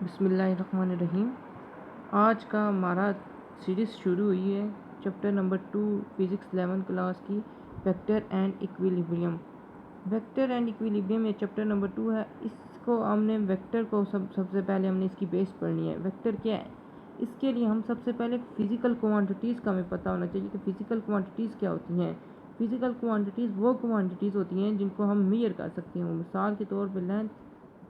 बिस्मिल्लाहिर्रहमानिर्रहीम। आज का हमारा सीरीज़ शुरू हुई है चैप्टर नंबर 2 फिज़िक्स 11 क्लास की vector and equilibrium. Vector and equilibrium ये चैप्टर नंबर 2 है। इसको हमने वेक्टर को सबसे पहले हमने इसकी बेस पढ़नी है। वेक्टर क्या है, इसके लिए हम सबसे पहले फ़िज़िकल क्वांटिटीज़ का हमें पता होना चाहिए कि फ़िज़िकल क्वांटिटीज़ क्या होती हैं। फ़िज़िकल क्वांटिटीज़ वो क्वांटिटीज़ होती हैं जिनको हम मेजर कर सकते हैं। मिसाल के तौर पर लेंथ,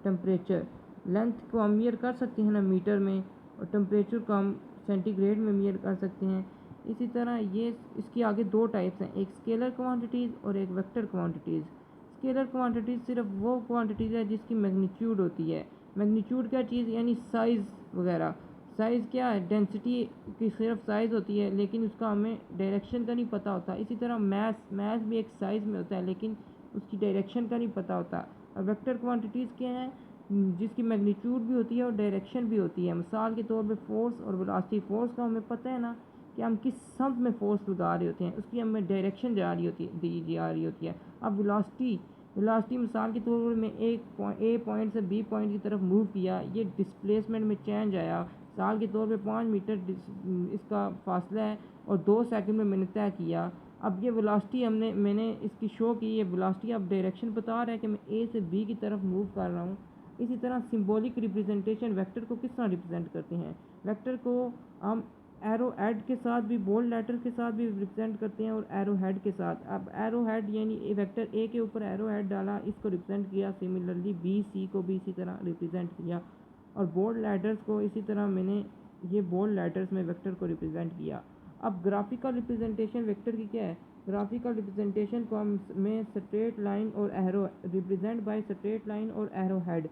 टेम्परेचर। लेंथ को हम मेजर कर सकते हैं ना मीटर में, और टेम्परेचर को हम सेंटीग्रेड में मेजर कर सकते हैं। इसी तरह ये इसकी आगे दो टाइप्स हैं, एक स्केलर क्वांटिटीज़ और एक वेक्टर क्वांटिटीज़। स्केलर क्वांटिटीज़ सिर्फ वो क्वांटिटीज़ है जिसकी मैग्नीट्यूड होती है। मैग्नीट्यूड क्या चीज़, यानी साइज़ वगैरह। साइज़ क्या है, डेंसिटी की सिर्फ साइज़ होती है, लेकिन उसका हमें डायरेक्शन का नहीं पता होता। इसी तरह मैथ भी एक साइज़ में होता है, लेकिन उसकी डायरेक्शन का नहीं पता होता। और वेक्टर क्वांटिटीज़ क्या हैं, जिसकी मैग्नीट्यूड भी होती है और डायरेक्शन भी होती है। मिसाल के तौर पे फोर्स और वेलोसिटी। फोर्स का हमें पता है ना कि हम किस सम में फोर्स लगा रहे होते हैं, उसकी हमें डायरेक्शन दी जा रही होती है। अब वेलोसिटी मिसाल के तौर पर मैं ए पॉइंट से बी पॉइंट की तरफ मूव किया, ये डिस्प्लेसमेंट में चेंज आया। मिसाल के तौर पे 5 मीटर इसका फासला है और 2 सेकंड में मैंने तय किया। अब ये वेलोसिटी मैंने इसकी शो की, ये वेलोसिटी अब डायरेक्शन बता रहा है कि मैं ए से बी की तरफ मूव कर रहा हूँ। इसी तरह सिंबॉलिक रिप्रेजेंटेशन वेक्टर को किस तरह रिप्रेजेंट करते हैं। वेक्टर को हम एरो हेड के साथ भी, बोल्ड लेटर के साथ भी रिप्रेजेंट करते हैं और एरो हेड के साथ। अब एरो हेड यानी वेक्टर ए के ऊपर एरो हेड डाला, इसको रिप्रेजेंट किया। सिमिलरली बी सी को भी इसी तरह रिप्रेजेंट किया, और बोल्ड लेटर्स को इसी तरह मैंने ये बोल्ड लेटर्स में वेक्टर को रिप्रेजेंट किया। अब ग्राफिकल रिप्रेजेंटेशन वेक्टर की क्या है। ग्राफिकल रिप्रेजेंटेशन को हम में स्ट्रेट लाइन और arrow represent by straight line और एरो हेड,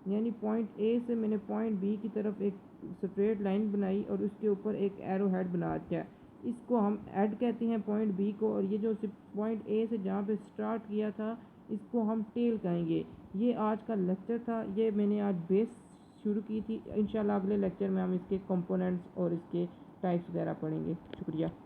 यानी पॉइंट ए से मैंने पॉइंट बी की तरफ एक स्ट्रेट लाइन बनाई और उसके ऊपर एक एरो हेड बना दिया। इसको हम हेड कहते हैं पॉइंट बी को, और ये जो पॉइंट ए से जहाँ पे स्टार्ट किया था इसको हम टेल कहेंगे। ये आज का लेक्चर था, ये मैंने आज बेस शुरू की थी। इंशाल्लाह अगले लेक्चर में हम इसके कंपोनेंट्स और इसके टाइप्स वगैरह पढ़ेंगे। शुक्रिया।